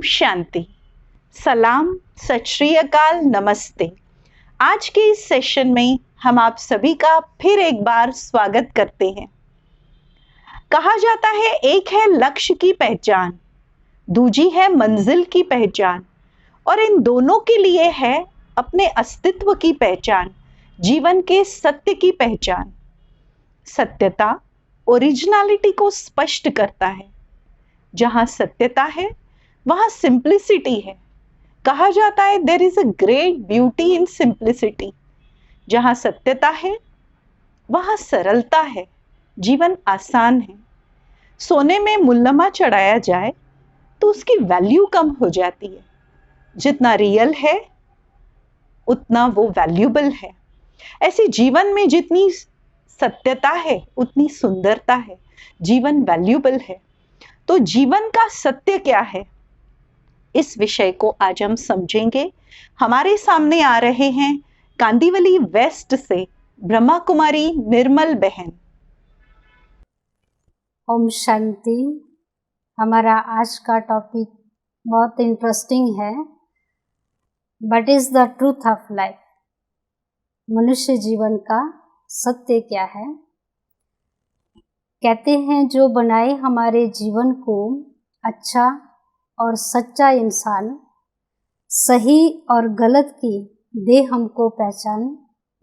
शांति, सलाम, सत श्री अकाल, नमस्ते। आज के इस सेशन में हम आप सभी का फिर एक बार स्वागत करते हैं। कहा जाता है एक है लक्ष्य की पहचान, दूजी है मंजिल की पहचान और इन दोनों के लिए है अपने अस्तित्व की पहचान, जीवन के सत्य की पहचान। सत्यता ओरिजिनलिटी को स्पष्ट करता है। जहां सत्यता है वहां सिंप्लिसिटी है। कहा जाता है there is a great beauty in simplicity. जहां सत्यता है वहां सरलता है, जीवन आसान है। सोने में मुल्लमा चढ़ाया जाए तो उसकी वैल्यू कम हो जाती है। जितना रियल है उतना वो वैल्यूबल है। ऐसे जीवन में जितनी सत्यता है उतनी सुंदरता है, जीवन वैल्यूबल है। तो जीवन का सत्य क्या है, इस विषय को आज हम समझेंगे। हमारे सामने आ रहे हैं कांदीवली वेस्ट से ब्रह्मा कुमारी निर्मल बहन। ओम शांति। हमारा आज का टॉपिक बहुत इंटरेस्टिंग है। What is the truth of life? मनुष्य जीवन का सत्य क्या है? कहते हैं जो बनाए हमारे जीवन को अच्छा और सच्चा इंसान, सही और गलत की दे हमको पहचान,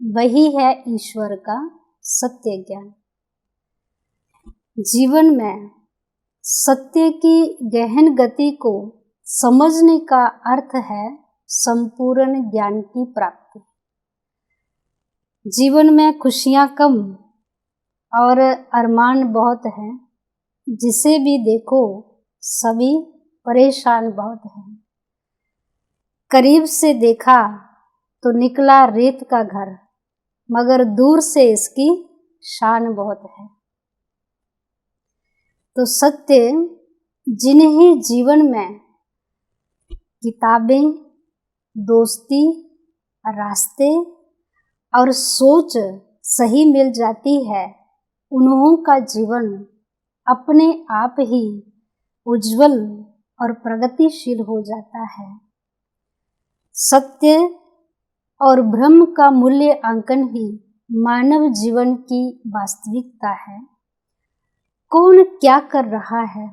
वही है ईश्वर का सत्य ज्ञान। जीवन में सत्य की गहन गति को समझने का अर्थ है संपूर्ण ज्ञान की प्राप्ति। जीवन में खुशियां कम और अरमान बहुत हैं। जिसे भी देखो सभी परेशान बहुत हैं। करीब से देखा तो निकला रेत का घर, मगर दूर से इसकी शान बहुत है। तो सत्य जिन्हें जीवन में किताबें, दोस्ती, रास्ते और सोच सही मिल जाती है, उन्हों का जीवन अपने आप ही उज्जवल और प्रगतिशील हो जाता है। सत्य और ब्रह्म का मूल्य अंकन ही मानव जीवन की वास्तविकता है। कौन क्या कर रहा है,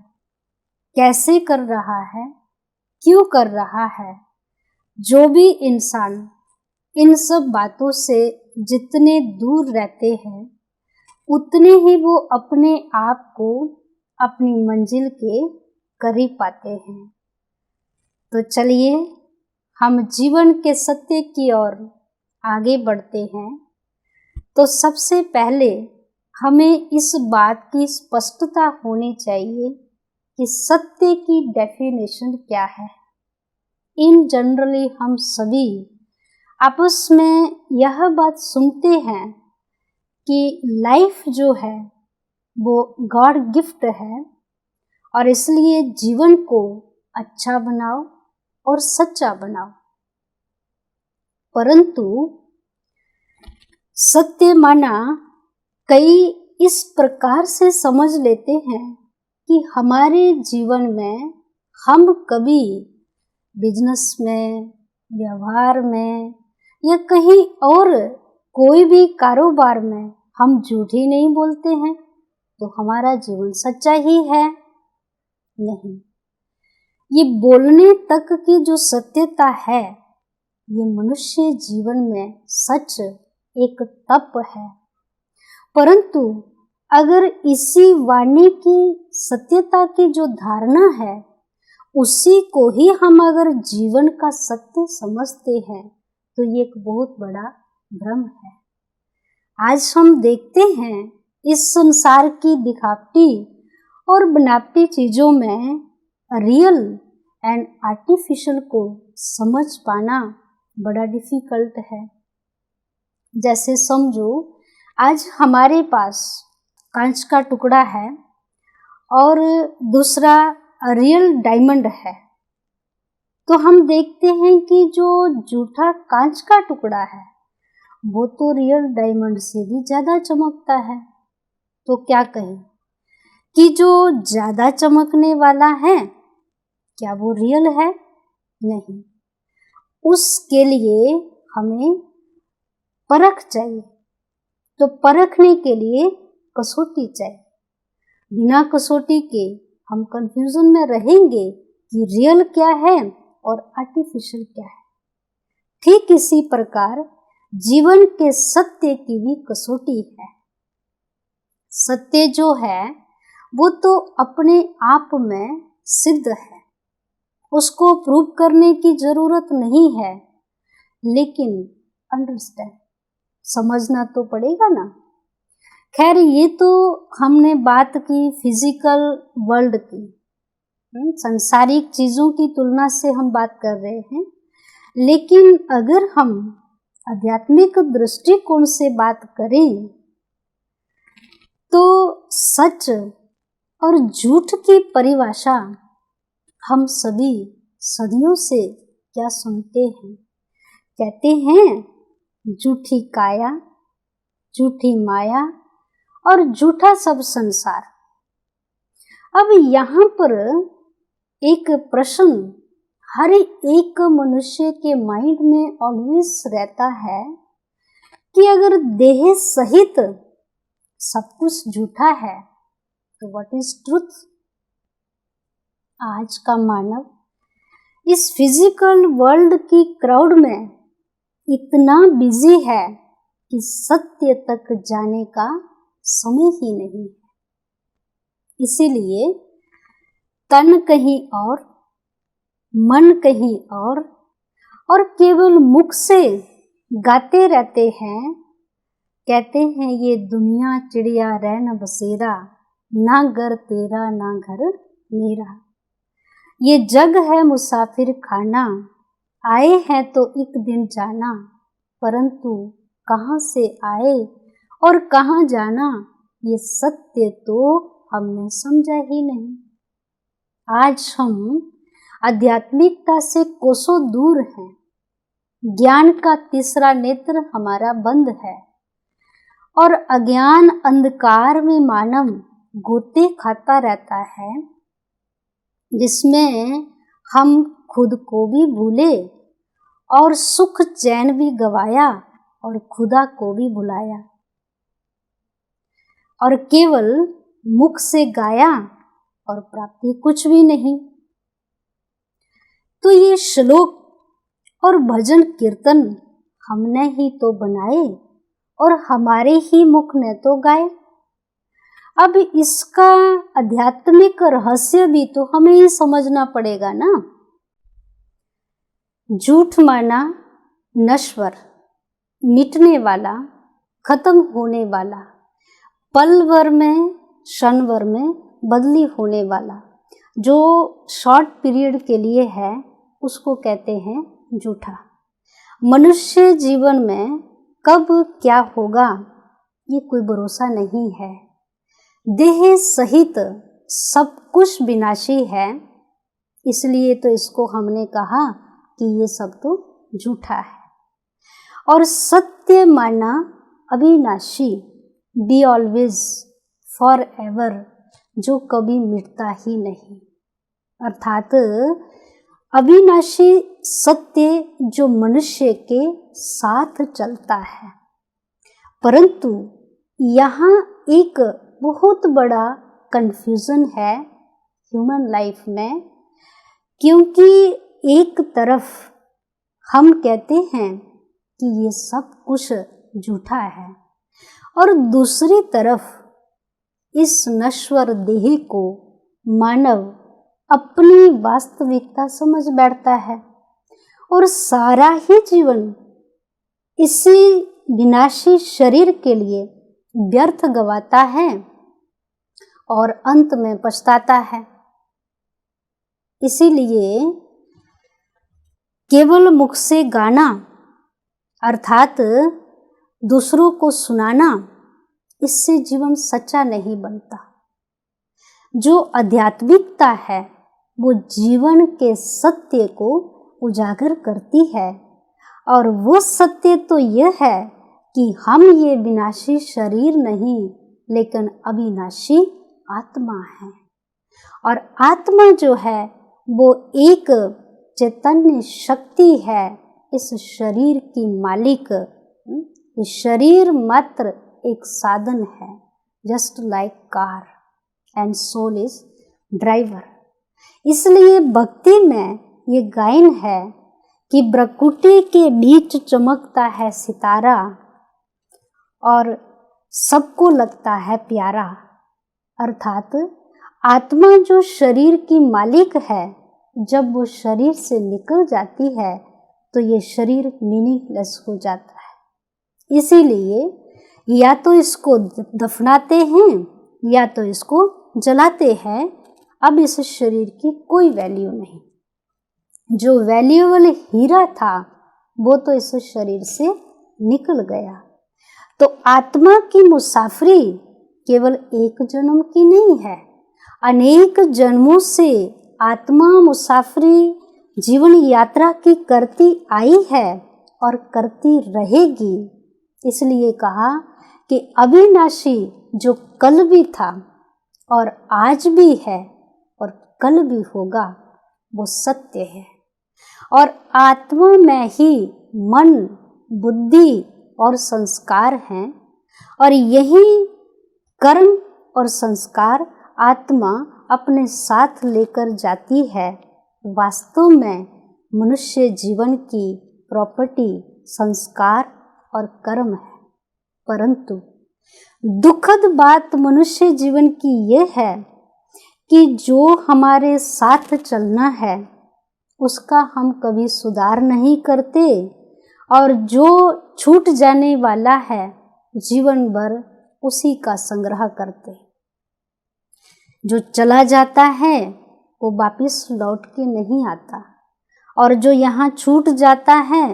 कैसे कर रहा है, क्यों कर रहा है, जो भी इंसान इन सब बातों से जितने दूर रहते हैं, उतने ही वो अपने आप को अपनी मंजिल के करीब पाते हैं। तो चलिए हम जीवन के सत्य की ओर आगे बढ़ते हैं। तो सबसे पहले हमें इस बात की स्पष्टता होनी चाहिए कि सत्य की डेफिनेशन क्या है। इन जनरली हम सभी आपस में यह बात सुनते हैं कि लाइफ जो है वो गॉड गिफ्ट है और इसलिए जीवन को अच्छा बनाओ और सच्चा बनाओ। परंतु सत्य माना कई इस प्रकार से समझ लेते हैं कि हमारे जीवन में हम कभी बिजनेस में, व्यवहार में या कहीं और कोई भी कारोबार में हम झूठ ही नहीं बोलते हैं तो हमारा जीवन सच्चा ही है। नहीं, ये बोलने तक की जो सत्यता है, ये मनुष्य जीवन में सच एक तप है। परंतु अगर इसी वाणी की सत्यता की जो धारणा है, उसी को ही हम अगर जीवन का सत्य समझते हैं तो ये एक बहुत बड़ा भ्रम है। आज हम देखते हैं इस संसार की दिखावटी और बनावटी चीजों में रियल एंड आर्टिफिशियल को समझ पाना बड़ा डिफिकल्ट है। जैसे समझो आज हमारे पास कांच का टुकड़ा है और दूसरा रियल डायमंड है, तो हम देखते हैं कि जो जूठा कांच का टुकड़ा है वो तो रियल डायमंड से भी ज़्यादा चमकता है। तो क्या कहें कि जो ज़्यादा चमकने वाला है क्या वो रियल है? नहीं। उसके लिए हमें परख चाहिए। तो परखने के लिए कसौटी चाहिए। बिना कसौटी के हम कंफ्यूजन में रहेंगे कि रियल क्या है और आर्टिफिशियल क्या है। ठीक इसी प्रकार जीवन के सत्य की भी कसौटी है। सत्य जो है वो तो अपने आप में सिद्ध है, उसको प्रूव करने की जरूरत नहीं है, लेकिन अंडरस्टैंड, समझना तो पड़ेगा ना। खैर, ये तो हमने बात की फिजिकल वर्ल्ड की, सांसारिक चीजों की तुलना से हम बात कर रहे हैं। लेकिन अगर हम आध्यात्मिक दृष्टिकोण से बात करें तो सच और झूठ की परिभाषा हम सभी सदियों से क्या सुनते हैं। कहते हैं झूठी काया, झूठी माया और झूठा सब संसार। अब यहाँ पर एक प्रश्न हर एक मनुष्य के माइंड में ऑलवेज रहता है कि अगर देह सहित सब कुछ झूठा है तो व्हाट इज ट्रुथ? आज का मानव इस फिजिकल वर्ल्ड की क्राउड में इतना बिजी है कि सत्य तक जाने का समय ही नहीं है। इसीलिए तन कहीं और, मन कहीं और केवल मुख से गाते रहते हैं। कहते हैं ये दुनिया चिड़िया रैन बसेरा, ना घर तेरा ना घर मेरा। ये जग है मुसाफिर खाना, आए हैं तो एक दिन जाना, परंतु कहाँ से आए और कहाँ जाना ये सत्य तो हमने समझा ही नहीं। आज हम आध्यात्मिकता से कोसों दूर हैं। ज्ञान का तीसरा नेत्र हमारा बंद है और अज्ञान अंधकार में मानव गोते खाता रहता है, जिसमें हम खुद को भी भूले और सुख चैन भी गवाया और खुदा को भी भुलाया और केवल मुख से गाया और प्राप्ति कुछ भी नहीं। तो ये श्लोक और भजन कीर्तन हमने ही तो बनाए और हमारे ही मुख ने तो गाए। अब इसका आध्यात्मिक रहस्य भी तो हमें ही समझना पड़ेगा ना। झूठ माना नश्वर, मिटने वाला, खत्म होने वाला, पल भर में क्षण भर में बदली होने वाला, जो शॉर्ट पीरियड के लिए है उसको कहते हैं झूठा। मनुष्य जीवन में कब क्या होगा ये कोई भरोसा नहीं है। देह सहित सब कुछ विनाशी है, इसलिए तो इसको हमने कहा कि ये सब तो झूठा है। और सत्य माना अविनाशी, बी ऑलवेज, फॉर एवर, जो कभी मिटता ही नहीं। अर्थात अविनाशी सत्य जो मनुष्य के साथ चलता है। परंतु यहाँ एक बहुत बड़ा कंफ्यूजन है ह्यूमन लाइफ में, क्योंकि एक तरफ हम कहते हैं कि ये सब कुछ झूठा है और दूसरी तरफ इस नश्वर देह को मानव अपनी वास्तविकता समझ बैठता है और सारा ही जीवन इसी विनाशी शरीर के लिए व्यर्थ गवाता है और अंत में पछताता है। इसीलिए केवल मुख से गाना अर्थात दूसरों को सुनाना, इससे जीवन सच्चा नहीं बनता। जो आध्यात्मिकता है वो जीवन के सत्य को उजागर करती है और वो सत्य तो यह है कि हम ये विनाशी शरीर नहीं लेकिन अविनाशी आत्मा है। और आत्मा जो है वो एक चैतन्य शक्ति है, इस शरीर की मालिक। ये शरीर मात्र एक साधन है, just like car and soul is driver. इसलिए भक्ति में ये गायन है कि प्रकृति के बीच चमकता है सितारा और सबको लगता है प्यारा। अर्थात आत्मा जो शरीर की मालिक है, जब वो शरीर से निकल जाती है तो ये शरीर मीनिंगलेस हो जाता है। इसीलिए या तो इसको दफनाते हैं या तो इसको जलाते हैं। अब इस शरीर की कोई वैल्यू नहीं। जो वैल्यूएबल हीरा था वो तो इस शरीर से निकल गया। तो आत्मा की मुसाफरी केवल एक जन्म की नहीं है, अनेक जन्मों से आत्मा मुसाफरी जीवन यात्रा की करती आई है और करती रहेगी। इसलिए कहा कि अविनाशी जो कल भी था और आज भी है और कल भी होगा, वो सत्य है। और आत्मा में ही मन, बुद्धि और संस्कार हैं और यही कर्म और संस्कार आत्मा अपने साथ लेकर जाती है। वास्तव में मनुष्य जीवन की प्रॉपर्टी संस्कार और कर्म है। परंतु दुखद बात मनुष्य जीवन की ये है कि जो हमारे साथ चलना है उसका हम कभी सुधार नहीं करते और जो छूट जाने वाला है जीवन भर उसी का संग्रह करते। जो चला जाता है वो वापिस लौट के नहीं आता और जो यहाँ छूट जाता है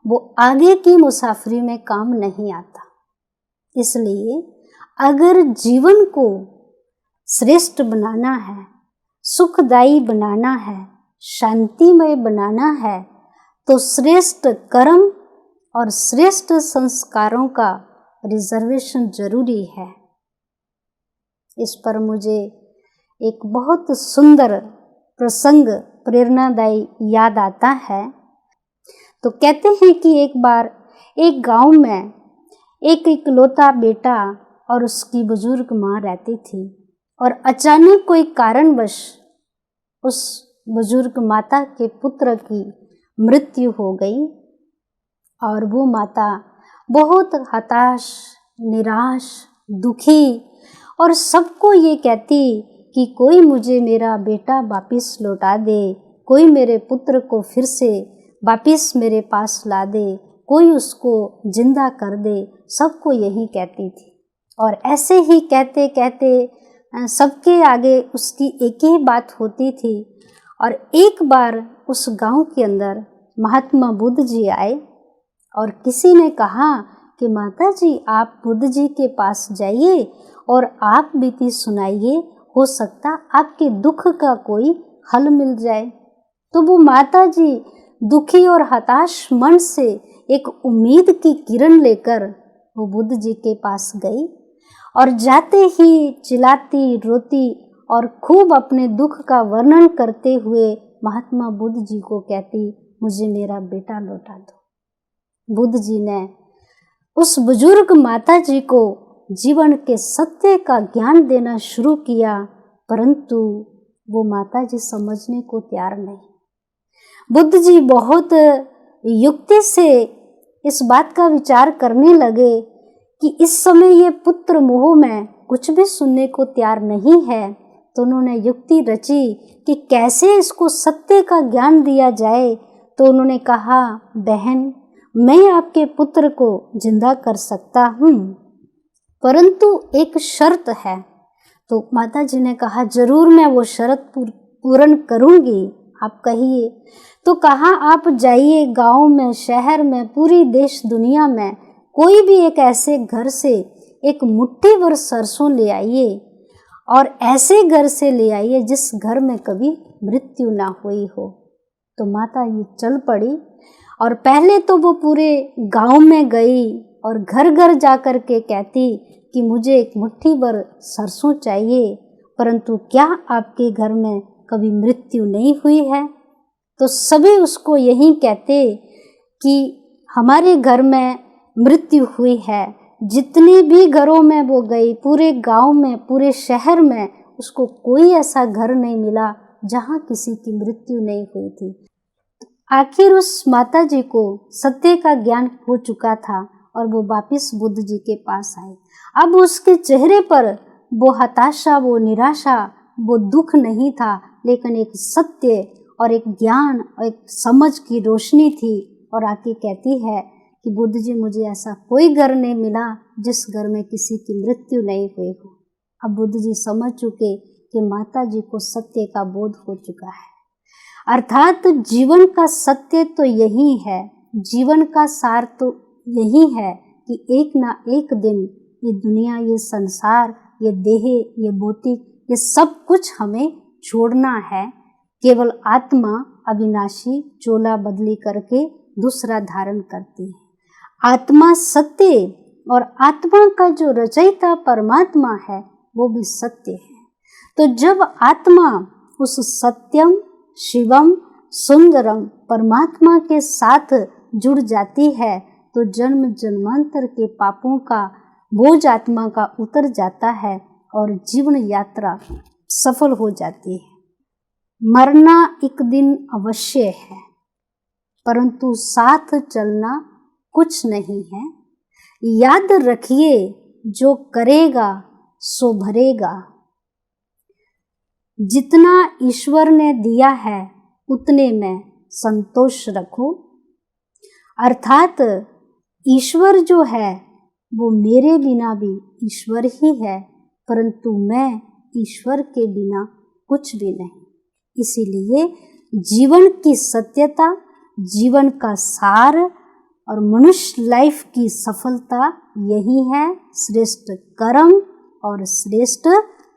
वो आगे की मुसाफरी में काम नहीं आता। इसलिए अगर जीवन को श्रेष्ठ बनाना है, सुखदायी बनाना है, शांतिमय बनाना है तो श्रेष्ठ कर्म और श्रेष्ठ संस्कारों का रिजर्वेशन जरूरी है। इस पर मुझे एक बहुत सुंदर प्रसंग प्रेरणादायी याद आता है। तो कहते हैं कि एक बार एक गांव में एक इकलौता बेटा और उसकी बुजुर्ग माँ रहती थी और अचानक कोई कारणवश उस बुजुर्ग माता के पुत्र की मृत्यु हो गई और वो माता बहुत हताश, निराश, दुखी और सबको ये कहती कि कोई मुझे मेरा बेटा वापिस लौटा दे, कोई मेरे पुत्र को फिर से वापिस मेरे पास ला दे, कोई उसको जिंदा कर दे। सबको यही कहती थी और ऐसे ही कहते कहते सबके आगे उसकी एक ही बात होती थी। और एक बार उस गांव के अंदर महात्मा बुद्ध जी आए और किसी ने कहा कि माता जी आप बुद्ध जी के पास जाइए और आप बीती सुनाइए, हो सकता आपके दुख का कोई हल मिल जाए। तो वो माता जी दुखी और हताश मन से एक उम्मीद की किरण लेकर वो बुद्ध जी के पास गई और जाते ही चिल्लाती रोती और खूब अपने दुख का वर्णन करते हुए महात्मा बुद्ध जी को कहती, मुझे मेरा बेटा लौटा दो। बुद्ध जी ने उस बुजुर्ग माता जी को जीवन के सत्य का ज्ञान देना शुरू किया, परंतु वो माता जी समझने को तैयार नहीं। बुद्ध जी बहुत युक्ति से इस बात का विचार करने लगे कि इस समय ये पुत्र मोह में कुछ भी सुनने को तैयार नहीं है। तो उन्होंने युक्ति रची कि कैसे इसको सत्य का ज्ञान दिया जाए। तो उन्होंने कहा, बहन मैं आपके पुत्र को जिंदा कर सकता हूँ, परंतु एक शर्त है। तो माता जी ने कहा, जरूर मैं वो शर्त पूर्ण करूँगी, आप कहिए। तो कहा, आप जाइए गांव में, शहर में, पूरी देश दुनिया में कोई भी एक ऐसे घर से एक मुट्ठी भर सरसों ले आइए और ऐसे घर से ले आइए जिस घर में कभी मृत्यु ना हुई हो। तो माता ये चल पड़ी और पहले तो वो पूरे गांव में गई और घर घर जा कर के कहती कि मुझे एक मुट्ठी भर सरसों चाहिए, परंतु क्या आपके घर में कभी मृत्यु नहीं हुई है, तो सभी उसको यही कहते कि हमारे घर में मृत्यु हुई है। जितने भी घरों में वो गई, पूरे गांव में, पूरे शहर में, उसको कोई ऐसा घर नहीं मिला जहाँ किसी की मृत्यु नहीं हुई थी। आखिर उस माता जी को सत्य का ज्ञान हो चुका था और वो वापिस बुद्ध जी के पास आए। अब उसके चेहरे पर वो हताशा, वो निराशा, वो दुख नहीं था, लेकिन एक सत्य और एक ज्ञान और एक समझ की रोशनी थी। और आके कहती है कि बुद्ध जी, मुझे ऐसा कोई घर नहीं मिला जिस घर में किसी की मृत्यु नहीं हुई हो। अब बुद्ध जी समझ चुके कि माता जी को सत्य का बोध हो चुका है। अर्थात जीवन का सत्य तो यही है, जीवन का सार तो यही है कि एक ना एक दिन ये दुनिया, ये संसार, ये देह, ये भौतिक, ये सब कुछ हमें छोड़ना है। केवल आत्मा अविनाशी चोला बदली करके दूसरा धारण करती है। आत्मा सत्य और आत्मा का जो रचयिता परमात्मा है वो भी सत्य है। तो जब आत्मा उस सत्यम शिवम सुंदरम परमात्मा के साथ जुड़ जाती है तो जन्म जन्मांतर के पापों का बोझ आत्मा का उतर जाता है और जीवन यात्रा सफल हो जाती है। मरना एक दिन अवश्य है, परंतु साथ चलना कुछ नहीं है। याद रखिए, जो करेगा सो भरेगा। जितना ईश्वर ने दिया है उतने में संतोष रखो। अर्थात ईश्वर जो है वो मेरे बिना भी ईश्वर ही है, परंतु मैं ईश्वर के बिना कुछ भी नहीं। इसीलिए जीवन की सत्यता, जीवन का सार और मनुष्य लाइफ की सफलता यही है, श्रेष्ठ कर्म और श्रेष्ठ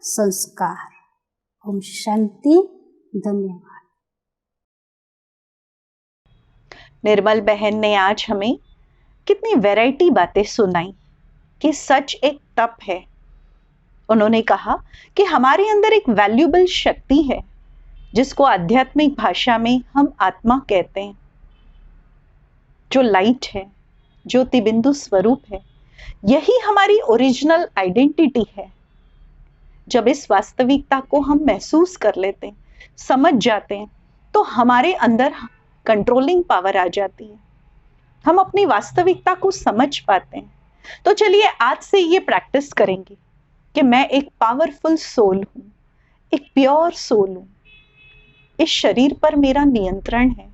संस्कार। ओम शांति। धन्यवाद। निर्मल बहन ने आज हमें कितनी वैरायटी बातें सुनाई कि सच एक तप है। उन्होंने कहा कि हमारे अंदर एक वैल्यूबल शक्ति है जिसको आध्यात्मिक भाषा में हम आत्मा कहते हैं, जो लाइट है, ज्योति बिंदु स्वरूप है। यही हमारी ओरिजिनल आइडेंटिटी है। जब इस वास्तविकता को हम महसूस कर लेते हैं, समझ जाते हैं, तो हमारे अंदर कंट्रोलिंग पावर आ जाती है। हम अपनी वास्तविकता को समझ पाते हैं। तो चलिए आज से ये प्रैक्टिस करेंगे कि मैं एक पावरफुल सोल हूं, एक प्योर सोल हूं। इस शरीर पर मेरा नियंत्रण है,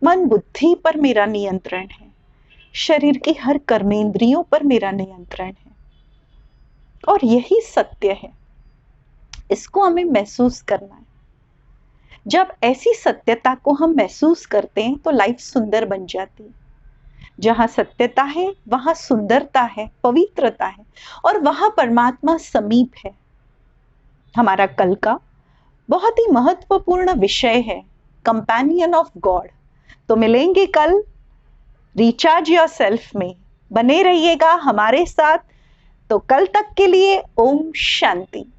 मन बुद्धि पर मेरा नियंत्रण है, शरीर की हर कर्मेंद्रियों पर मेरा नियंत्रण है। और यही सत्य है, इसको हमें महसूस करना है। जब ऐसी सत्यता को हम महसूस करते हैं तो लाइफ सुंदर बन जाती है। जहां सत्यता है वहां सुंदरता है, पवित्रता है, और वहां परमात्मा समीप है। हमारा कल का बहुत ही महत्वपूर्ण विषय है कंपेनियन ऑफ गॉड। तो मिलेंगे कल रिचार्ज योरसेल्फ में। बने रहिएगा हमारे साथ। तो कल तक के लिए ओम शांति।